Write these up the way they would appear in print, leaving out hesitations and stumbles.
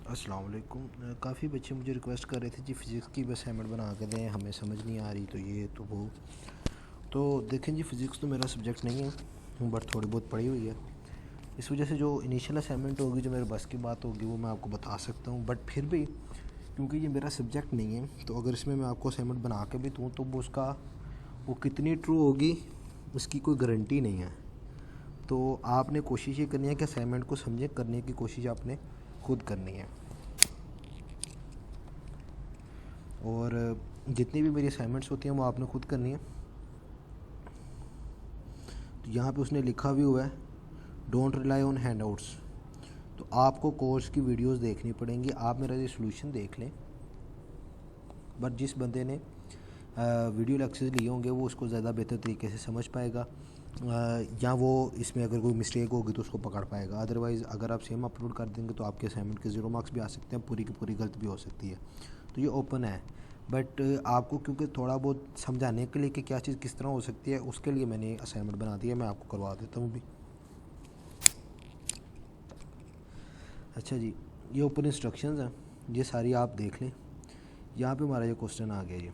अस्सलाम वालेकुम। काफ़ी बच्चे मुझे रिक्वेस्ट कर रहे थे जी फ़िज़िक्स की भी असाइनमेंट बना के दें, हमें समझ नहीं आ रही तो ये तो वो। तो देखें जी, फ़िज़िक्स तो मेरा सब्जेक्ट नहीं है बट थोड़ी बहुत पढ़ी हुई है। इस वजह से जो इनिशियल असाइनमेंट होगी, जो मेरे बस की बात होगी, वो मैं आपको बता सकता हूँ। बट फिर भी क्योंकि ये मेरा सब्जेक्ट नहीं है, तो अगर इसमें मैं आपको असाइनमेंट बना के भी दूँ तो वो उसका वो कितनी ट्रू होगी उसकी कोई गारंटी नहीं है। तो आपने कोशिश ये करनी है कि असाइनमेंट को समझे, करने की कोशिश आपने खुद करनी है। और जितनी भी मेरी असाइनमेंट्स होती हैं वो आपने खुद करनी है। तो यहाँ पे उसने लिखा भी हुआ है, डोंट रिलाई ऑन हैंडआउट्स। तो आपको कोर्स की वीडियोस देखनी पड़ेंगी। आप मेरा ये सोल्यूशन देख लें, बट जिस बंदे ने वीडियो लेक्चर्स लिए होंगे वो उसको ज़्यादा बेहतर तरीके से समझ पाएगा, या वो इसमें अगर कोई मिस्टेक होगी तो उसको पकड़ पाएगा। अदरवाइज़ अगर आप सेम अपलोड कर देंगे तो आपके असाइनमेंट के 0 मार्क्स भी आ सकते हैं, पूरी की पूरी गलत भी हो सकती है। तो ये ओपन है, बट आपको क्योंकि थोड़ा बहुत समझाने के लिए कि क्या चीज़ किस तरह हो सकती है, उसके लिए मैंने असाइनमेंट बना दिया। मैं आपको करवा देता हूँ भी। अच्छा जी, ये ओपन इंस्ट्रक्शंस हैं, ये सारी आप देख लें। यहाँ पे हमारा ये क्वेश्चन आ गया। ये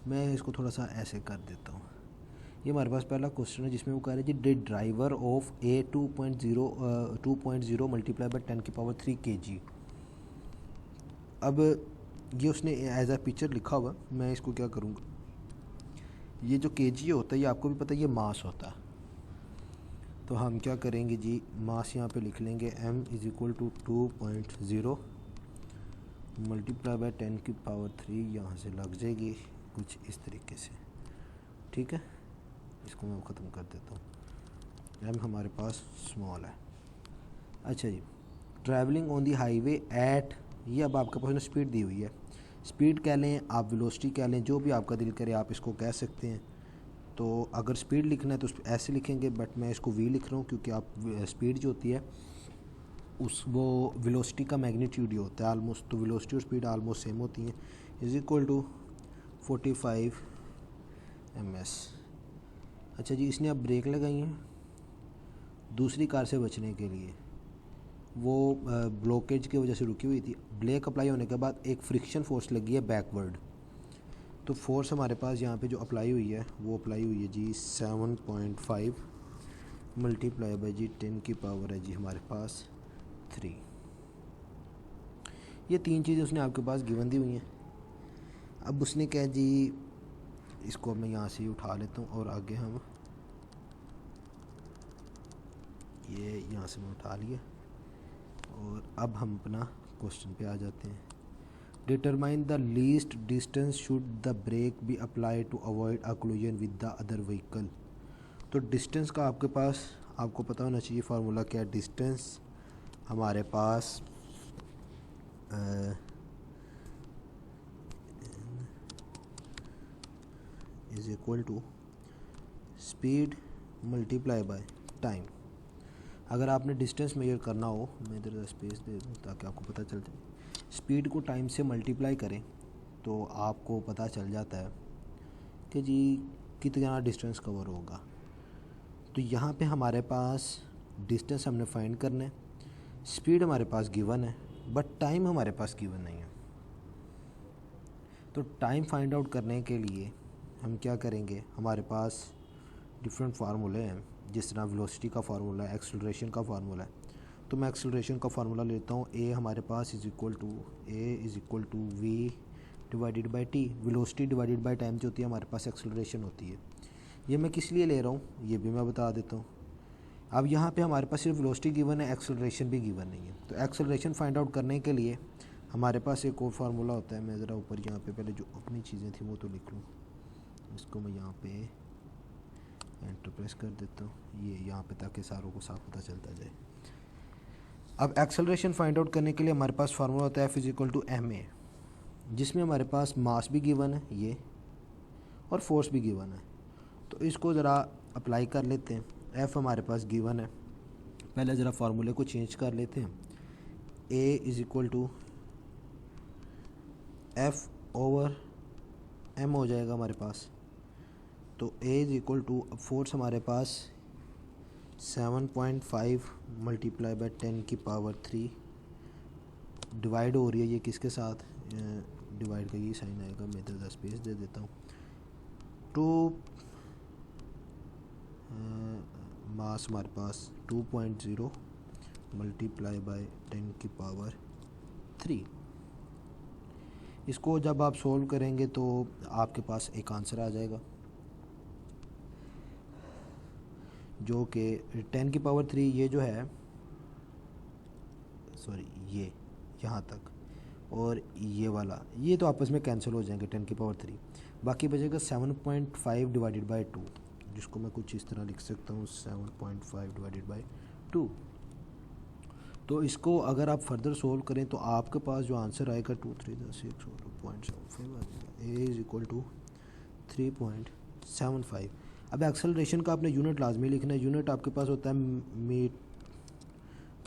मैं इसको थोड़ा सा ऐसे कर देता हूँ। ये हमारे पास पहला क्वेश्चन है जिसमें वो कह रहे हैं जी, did driver of a 2.0 multiply by 10⁻³ kg। अब ये उसने एज अ पिक्चर लिखा हुआ, मैं इसको क्या करूँगा, ये जो kg होता है ये आपको भी पता है ये मास होता है। तो हम क्या करेंगे जी, मास यहाँ पे लिख लेंगे m is equal to 2.0 multiply by 10⁻³ यहाँ से लग जाएगी कुछ इस तरीके से। ठीक है, इसको मैं ख़त्म कर देता हूँ। m हमारे पास स्मॉल है। अच्छा जी, travelling on the highway at, ये अब आपके पास स्पीड दी हुई है। स्पीड कह लें, आप वेलोसिटी कह लें, जो भी आपका दिल करे आप इसको कह सकते हैं। तो अगर स्पीड लिखना है तो ऐसे लिखेंगे, बट मैं इसको v लिख रहा हूँ क्योंकि आप स्पीड जो होती है उस वो वेलोसिटी का मैग्नीट्यूड ही होता है आलमोस्ट। तो वेलोसिटी और स्पीड आलमोस्ट सेम होती हैं। Is equal to 45 ms। अच्छा जी, इसने अब ब्रेक लगाई है दूसरी कार से बचने के लिए। वो ब्लॉकेज की वजह से रुकी हुई थी। ब्रेक अप्लाई होने के बाद एक फ्रिक्शन फोर्स लगी है बैकवर्ड। तो फोर्स हमारे पास यहाँ पे जो अप्लाई हुई है वो अप्लाई हुई है जी 7.5 मल्टीप्लाई बाई जी 10⁻³ है जी हमारे पास 3। ये तीन चीज़ें उसने आपके पास गिवन दी हुई हैं। अब उसने कहा जी, इसको मैं यहाँ से ही उठा लेता हूँ और आगे हम ये यहाँ से मैं उठा लिया और अब हम अपना क्वेश्चन पे आ जाते हैं। Determine the least distance should the brake be apply to avoid a collision with the other vehicle. तो डिस्टेंस का आपके पास आपको पता होना चाहिए फार्मूला क्या है। डिस्टेंस हमारे पास is equal to speed multiply by time. अगर आपने डिस्टेंस मेजर करना हो, मैं इधर स्पेस दे दूँ ताकि आपको पता चल जाए। स्पीड को टाइम से मल्टीप्लाई करें तो आपको पता चल जाता है कि जी कितना डिस्टेंस कवर होगा। तो यहाँ पे हमारे पास डिस्टेंस हमने फाइंड करना है, स्पीड हमारे पास गिवन है, बट टाइम हमारे पास गिवन नहीं है। तो टाइम फाइंड आउट करने के लिए हम क्या करेंगे, हमारे पास डिफरेंट फार्मूले हैं। जिस तरह वेलोसिटी का फार्मूला है, एक्सेलरेशन का फार्मूला है। तो मैं एक्सेलरेशन का फार्मूला लेता हूँ। ए हमारे पास is equal to v divided by t. Velocity divided by time जो होती है हमारे पास एक्सेलरेशन होती है। ये मैं किस लिए ले रहा हूँ ये भी मैं बता देता हूँ। अब यहाँ पे हमारे पास सिर्फ वेलोसिटी गिवन है, एक्सेलरेशन भी गिवन नहीं है। तो एक्सेलरेशन फाइंड आउट करने के लिए हमारे पास एक और फार्मूला होता है। मैं ज़रा ऊपर यहाँ पे पहले जो अपनी चीज़ें थी वो तो लिख लूँ। इसको मैं यहाँ पे एंटर प्रेस कर देता हूँ ये यहाँ पे, ताकि सारों को साफ पता चलता जाए। अब एक्सेलरेशन फाइंड आउट करने के लिए हमारे पास फार्मूला होता है F is equal to ma, जिसमें हमारे पास मास भी गिवन है ये और फोर्स भी गिवन है। तो इसको ज़रा अप्लाई कर लेते हैं। F हमारे पास गिवन है, पहले ज़रा फार्मूले को चेंज कर लेते हैं। A is equal to F over m हो जाएगा हमारे पास। तो A is equal to, force हमारे पास 7.5 मल्टीप्लाई बाई 10⁻³ डिवाइड हो रही है ये किसके साथ, डिवाइड का ये साइन आएगा, मैं इधर स्पेस दे देता हूँ। टू मास हमारे पास 2.0 मल्टीप्लाई बाय 10 की पावर 3। इसको जब आप सोल्व करेंगे तो आपके पास एक आंसर आ जाएगा जो कि 10 की पावर 3, ये जो है सॉरी ये यहाँ तक और ये वाला, ये तो आपस में कैंसिल हो जाएंगे 10 की पावर 3। बाकी बचेगा 7.5 डिवाइडेड बाय 2, जिसको मैं कुछ इस तरह लिख सकता हूँ 7.5 डिवाइडेड बाय 2। तो इसको अगर आप फर्दर सोल्व करें तो आपके पास जो आंसर आएगा 2 3 6 2.75 आ जाएगा। A is equal to 3.75। अब एक्सेलरेशन का आपने यूनिट लाजमी लिखना है। यूनिट आपके पास होता है मीटर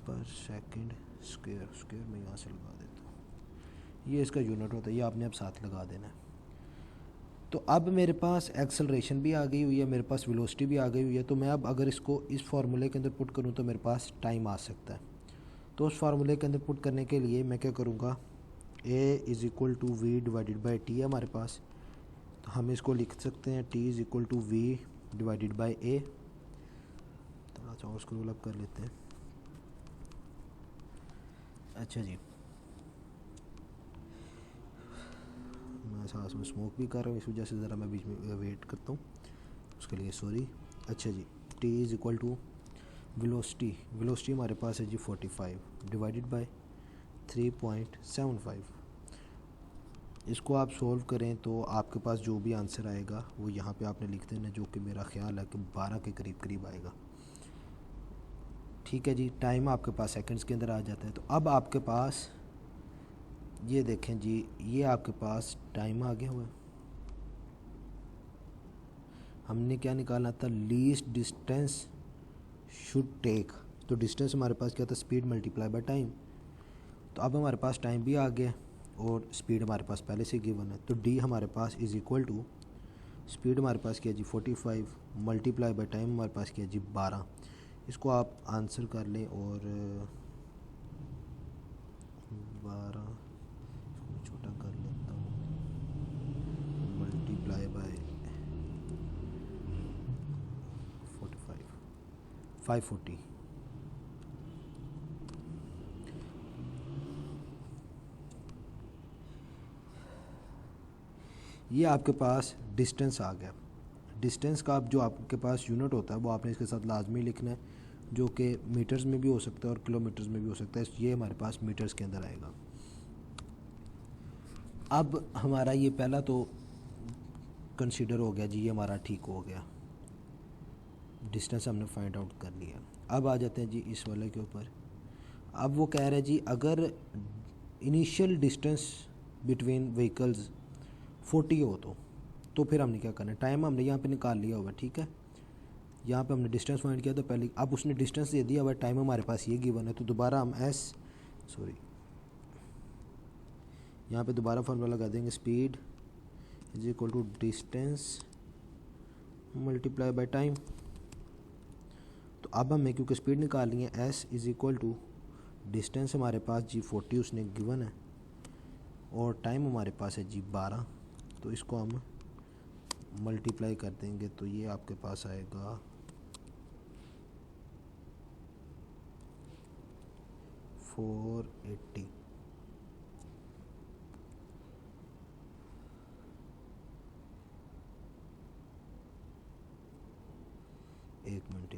पर सेकंड स्क्वायर, स्क्वायर में यहाँ से लगा देता हूँ, ये इसका यूनिट होता है, ये आपने अब साथ लगा देना है। तो अब मेरे पास एक्सेलरेशन भी आ गई हुई है, मेरे पास वेलोसिटी भी आ गई हुई है। तो मैं अब अगर इसको इस फार्मूले के अंदर पुट करूँ तो मेरे पास टाइम आ सकता है। तो उस फार्मूले के अंदर पुट करने के लिए मैं क्या करूँगा, a is equal to v divided by t है हमारे पास, तो हम इसको लिख सकते हैं t is equal to v divided by a. थोड़ा सा और स्क्रॉल अप कर लेते हैं। अच्छा जी, मैं सांस में स्मोक भी कर रहा हूँ, इस वजह से ज़रा मैं बीच में वेट करता हूँ, उसके लिए सॉरी। अच्छा जी, t is equal to velocity, velocity हमारे पास है जी 45 डिवाइडेड बाय 3.75। इसको आप सोल्व करें तो आपके पास जो भी आंसर आएगा वो यहाँ पे आपने लिख देना, जो कि मेरा ख्याल है कि 12 के करीब करीब आएगा। ठीक है जी, टाइम आपके पास सेकंड्स के अंदर आ जाता है। तो अब आपके पास ये देखें जी, ये आपके पास टाइम आ गया हुआ है। हमने क्या निकालना था, लीस्ट डिस्टेंस शुड टेक। तो डिस्टेंस हमारे पास क्या था, स्पीड मल्टीप्लाई बाय टाइम। तो अब हमारे पास टाइम भी आ गया और स्पीड हमारे पास पहले से गिवन है। तो डी हमारे पास इज़ इक्वल टू, स्पीड हमारे पास क्या जी 45 मल्टीप्लाई बाय टाइम हमारे पास क्या जी 12। इसको आप आंसर कर लें और 12 छोटा कर लेता हूँ, मल्टीप्लाई बाय 45 540। ये आपके पास डिस्टेंस आ गया। डिस्टेंस का आप जो आपके पास यूनिट होता है वो आपने इसके साथ लाजमी लिखना है, जो कि मीटर्स में भी हो सकता है और किलोमीटर्स में भी हो सकता है। ये हमारे पास मीटर्स के अंदर आएगा। अब हमारा ये पहला तो कंसीडर हो गया जी, ये हमारा ठीक हो गया, डिस्टेंस हमने फाइंड आउट कर लिया। अब आ जाते हैं जी इस वाले के ऊपर। अब वो कह रहे हैं जी अगर इनिशियल डिस्टेंस बिटवीन व्हीकल्स 40 हो तो फिर हमने क्या करना है, टाइम हमने यहाँ पे निकाल लिया होगा, ठीक है। यहाँ पे हमने डिस्टेंस फाइंड किया तो पहले, अब उसने डिस्टेंस दे दिया हुआ, टाइम हमारे पास ये गिवन है। तो दोबारा हम यहाँ पे दोबारा फॉर्मूला लगा देंगे, speed is equal to distance multiply by time. तो अब हमें क्योंकि स्पीड निकालनी है, S is equal to distance हमारे पास जी 40 उसने गिवन है और टाइम हमारे पास है जी 12। तो इसको हम मल्टीप्लाई कर देंगे तो ये आपके पास आएगा 480। एक मिनट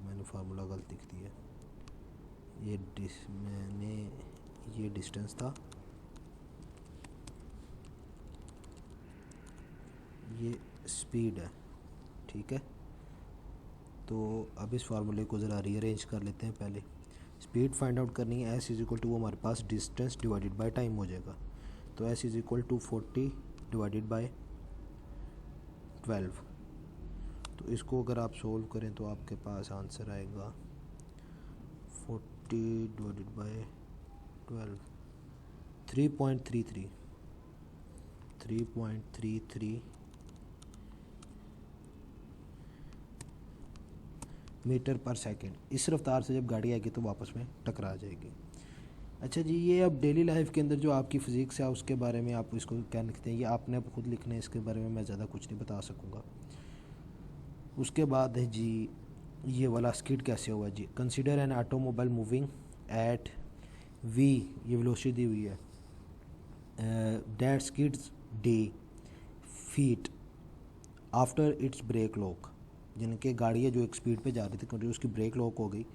मैंने फार्मूला गलत लिख दिया। ये डिस्टेंस था, ये स्पीड है, ठीक है। तो अब इस फार्मूले को ज़रा रीअरेंज कर लेते हैं। पहले स्पीड फाइंड आउट करनी है, एस इज़ इक्वल टू वो हमारे पास डिस्टेंस डिवाइडेड बाय टाइम हो जाएगा। तो S is equal to 40 divided by 12। तो इसको अगर आप सोल्व करें तो आपके पास आंसर आएगा 40 डिवाइडेड बाय 12 3.33 मीटर पर सेकंड। इस रफ्तार से जब गाड़ी आएगी तो वापस में टकरा जाएगी। अच्छा जी, ये अब डेली लाइफ के अंदर जो आपकी फ़िज़िक्स है उसके बारे में आप इसको क्या लिखते हैं, ये आपने अब खुद लिखना है, इसके बारे में मैं ज़्यादा कुछ नहीं बता सकूँगा। उसके बाद है जी ये वाला स्किड कैसे होगा जी। Consider an automobile moving at v, ये वेलोसिटी दी हुई है, that skids d feet after its brake lock, जिनके गाड़ी है जो एक स्पीड पे जा रही थी, क्योंकि उसकी ब्रेक लॉक हो गई,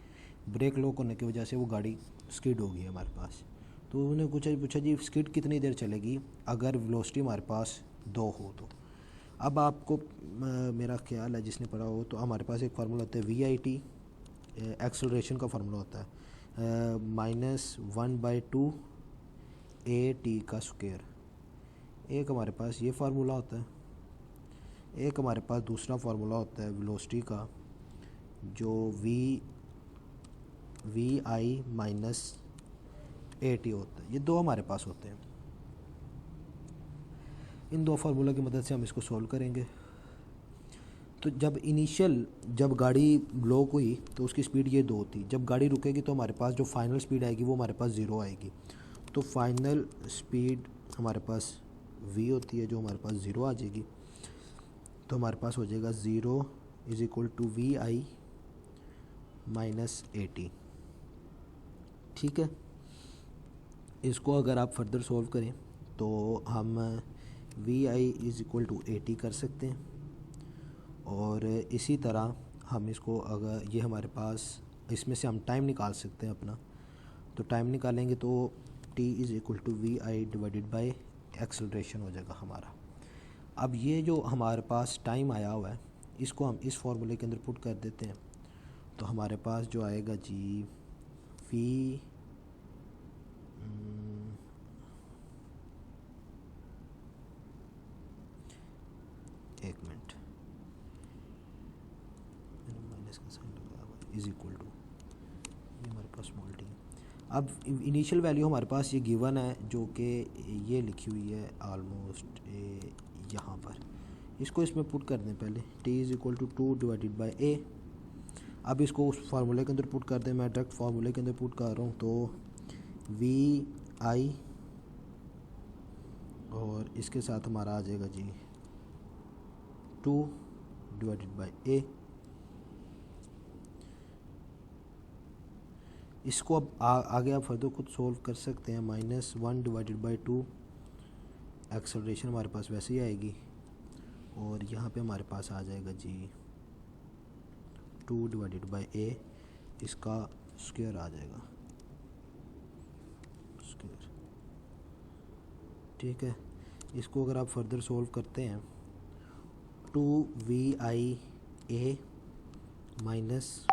ब्रेक लॉक होने की वजह से वो गाड़ी स्किड हो गई हमारे पास। तो उन्होंने पूछा जी स्किड कितनी देर चलेगी अगर वेलोसिटी हमारे पास 2 हो तो। अब आपको मेरा ख्याल है जिसने पढ़ा हो तो हमारे पास एक फार्मूला होता है VIT, एक्सेलरेशन का फार्मूला होता है -1/2 AT का स्क्वायर। एक हमारे पास ये फार्मूला होता है, एक हमारे पास दूसरा फार्मूला होता है वेलोसिटी का जो VI माइनस AT होता है। ये दो हमारे पास होते हैं। इन दो फार्मूला की मदद से हम इसको सॉल्व करेंगे। तो जब गाड़ी ब्लॉक हुई तो उसकी स्पीड ये 2 थी, जब गाड़ी रुकेगी तो हमारे पास जो फाइनल स्पीड आएगी वो हमारे पास 0 आएगी। तो फाइनल स्पीड हमारे पास V होती है जो हमारे पास 0 आ जाएगी। तो हमारे पास हो जाएगा 0 = VI माइनस AT। ठीक है, इसको अगर आप फर्दर सॉल्व करें तो हम VI = AT कर सकते हैं। और इसी तरह हम इसको अगर ये हमारे पास इसमें से हम टाइम निकाल सकते हैं अपना, तो टाइम निकालेंगे तो T = VI divided by acceleration हो जाएगा हमारा। अब ये जो हमारे पास टाइम आया हुआ है इसको हम इस फार्मूले के अंदर पुट कर देते हैं, तो हमारे पास जो आएगा जी V एक मिनट मैंने माइनस का साइन लगाया हुआ इज इक्वल टू, ये हमारे पास स्मॉल टी। अब इनिशियल वैल्यू हमारे पास ये गिवन है जो कि ये लिखी हुई है ऑलमोस्ट यहाँ पर, इसको इसमें पुट कर दें पहले। T = 2 divided by A। अब इसको उस फार्मूले के अंदर पुट कर दें, मैं डायरेक्ट फार्मूले के अंदर पुट कर रहा हूँ। तो VI और इसके साथ हमारा आ जाएगा जी 2 डिवाइडेड बाय A। इसको अब आगे आप फर्दर खुद सोल्व कर सकते हैं। -1 डिवाइडेड बाय 2 एक्सेलरेशन हमारे पास वैसे ही आएगी, और यहाँ पे हमारे पास आ जाएगा जी 2 डिवाइडेड बाय A, इसका स्क्वायर आ जाएगा स्क्वायर। ठीक है, इसको अगर आप फर्दर सोल्व करते हैं 2VIA माइनस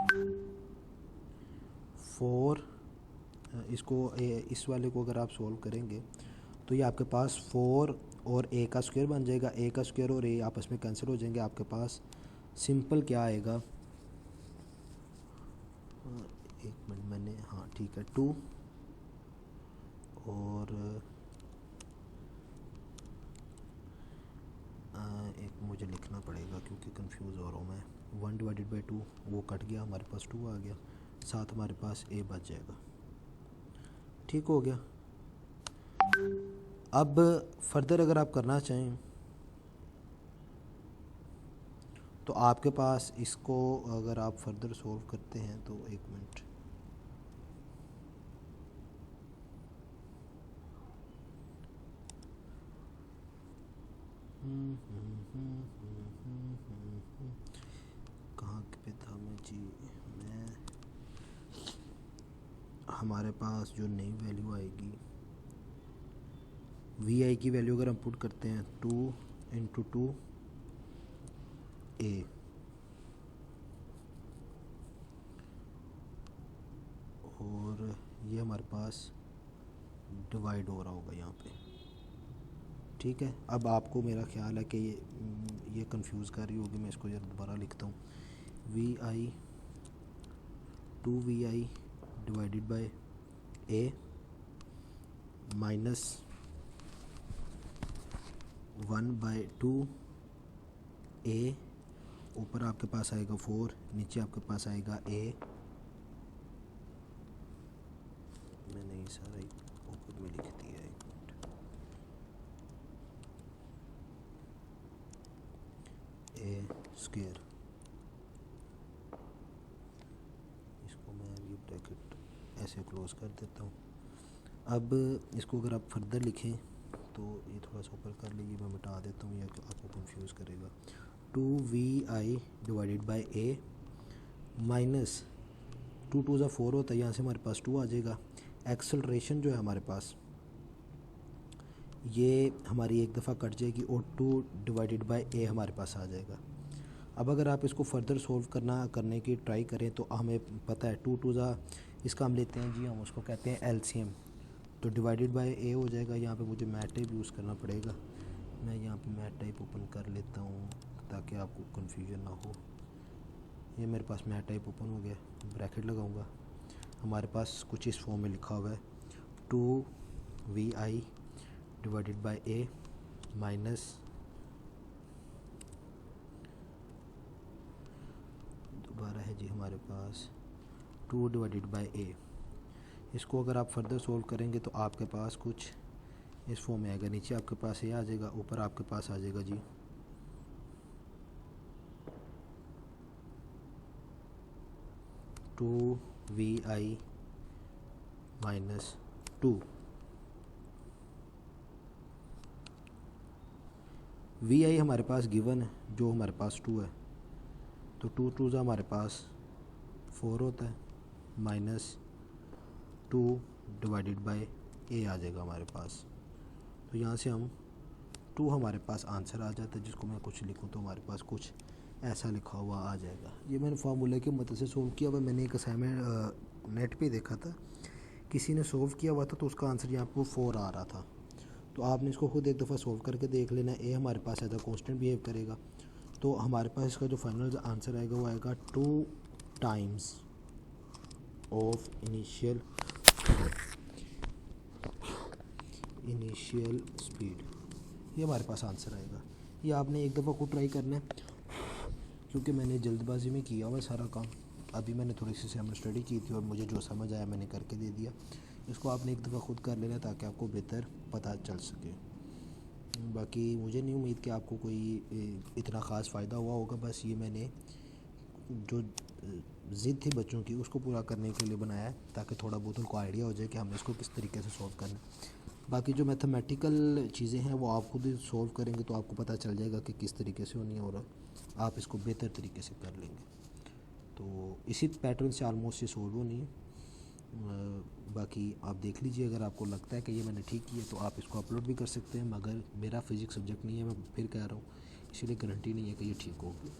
4, इसको इस वाले को अगर आप सोल्व करेंगे तो ये आपके पास 4 और A का स्क्वायर बन जाएगा। A का स्क्वायर और A आपस में कैंसिल हो जाएंगे, आपके पास सिंपल क्या आएगा, एक मिनट मैंने, हाँ ठीक है, 2 और एक मुझे लिखना पड़ेगा क्योंकि कंफ्यूज हो रहा हूँ मैं। 1 डिवाइडेड बाई 2 वो कट गया, हमारे पास 2 आ गया, साथ हमारे पास A बच जाएगा। ठीक हो गया। अब फर्दर अगर आप करना चाहें तो आपके पास इसको अगर आप फर्दर सॉल्व करते हैं तो एक मिनट, कहाँ पे था मैं जी, मैं हमारे पास जो नई वैल्यू आएगी VI की वैल्यू अगर हम पुट करते हैं 2 × 2A, और ये हमारे पास डिवाइड हो रहा होगा यहाँ पे। ठीक है, अब आपको मेरा ख्याल है कि ये कंफ्यूज कर रही होगी, मैं इसको जरा दोबारा लिखता हूँ। VI 2VI divided by A minus 1/2A, ऊपर आपके पास आएगा 4, नीचे आपके पास आएगा A। मैंने सारा ही ऊपर में लिख दिया, एक मिनट। ए स्क्वायर, इसको मैं ये ब्रैकेट ऐसे क्लोज कर देता हूँ। अब इसको अगर आप फर्दर लिखें तो ये थोड़ा सा ऊपर कर लीजिए, मैं मिटा देता हूँ, ये आपको कंफ्यूज करेगा। 2vi divided by A minus 2 2 ज़ा 4 होता है, यहाँ से हमारे पास 2 आ जाएगा। एक्सेलरेशन जो है हमारे पास ये हमारी एक दफ़ा कट जाएगी और 2 डिवाइडेड बाय ए हमारे पास आ जाएगा। अब अगर आप इसको फर्दर सोल्व करने की ट्राई करें तो हमें पता है 2 2 ज़ा, इसका हम लेते हैं जी, हम उसको कहते हैं एलसीएम, तो डिवाइडेड बाय ए हो जाएगा। यहाँ पे मुझे मैथ टाइप यूज़ करना पड़ेगा, मैं यहाँ पे मैथ टाइप ओपन कर लेता हूँ ताकि आपको कन्फ्यूजन ना हो। ये मेरे पास मैथ टाइप ओपन हो गया, ब्रैकेट लगाऊंगा। हमारे पास कुछ इस फॉर्म में लिखा हुआ है 2vi divided by A minus, दोबारा है जी हमारे पास 2 डिवाइडेड बाय ए। इसको अगर आप फर्दर सोल्व करेंगे तो आपके पास कुछ इस फॉर्म में आएगा, नीचे आपके पास ये आ जाएगा, ऊपर आपके पास आ जाएगा जी 2vi माइनस 2। vi हमारे पास गिवन है जो हमारे पास 2 है, तो 2 2 हमारे पास 4 होता है, माइनस 2 डिवाइडेड बाय ए आ जाएगा हमारे पास। तो यहाँ से हम 2 हमारे पास आंसर आ जाता है, जिसको मैं कुछ लिखूँ तो हमारे पास कुछ ऐसा लिखा हुआ आ जाएगा। ये मैंने फार्मूले की मदद से सोल्व किया हुआ। मैंने एक असाइनमेंट नेट पे देखा था, किसी ने सोल्व किया हुआ था तो उसका आंसर यहाँ पर 4 आ रहा था। तो आपने इसको खुद एक दफ़ा सोल्व करके देख लेना। ए हमारे पास एज अ कॉन्स्टेंट बिहेव करेगा, तो हमारे पास इसका जो फाइनल आंसर आएगा वो आएगा 2 टाइम्स ऑफ इनिशियल स्पीड, ये हमारे पास आंसर आएगा। ये आपने एक दफ़ा खुद ट्राई करना है, क्योंकि मैंने जल्दबाजी में किया हुआ सारा काम। अभी मैंने थोड़ी सी सेम स्टडी की थी और मुझे जो समझ आया मैंने करके दे दिया। इसको आपने एक दफ़ा खुद कर लेना ताकि आपको बेहतर पता चल सके। बाकी मुझे नहीं उम्मीद कि आपको कोई इतना ख़ास फ़ायदा हुआ होगा, बस ये मैंने जो ज़िद थी बच्चों की उसको पूरा करने के लिए बनाया है, ताकि थोड़ा बहुत उनको आइडिया हो जाए कि हमें इसको किस तरीके से सॉल्व करना है। बाकी जो मैथमेटिकल चीज़ें हैं वो आप खुद ही सॉल्व करेंगे तो आपको पता चल जाएगा कि किस तरीके से होनी है और आप इसको बेहतर तरीके से कर लेंगे। तो इसी पैटर्न से आलमोस्ट ये सॉल्व होनी है। बाकी आप देख लीजिए, अगर आपको लगता है कि ये मैंने ठीक किया तो आप इसको अपलोड भी कर सकते हैं, मगर मेरा फिज़िक्स सब्जेक्ट नहीं है, मैं फिर कह रहा हूँ, इसीलिए गारंटी नहीं है कि ये ठीक होगी।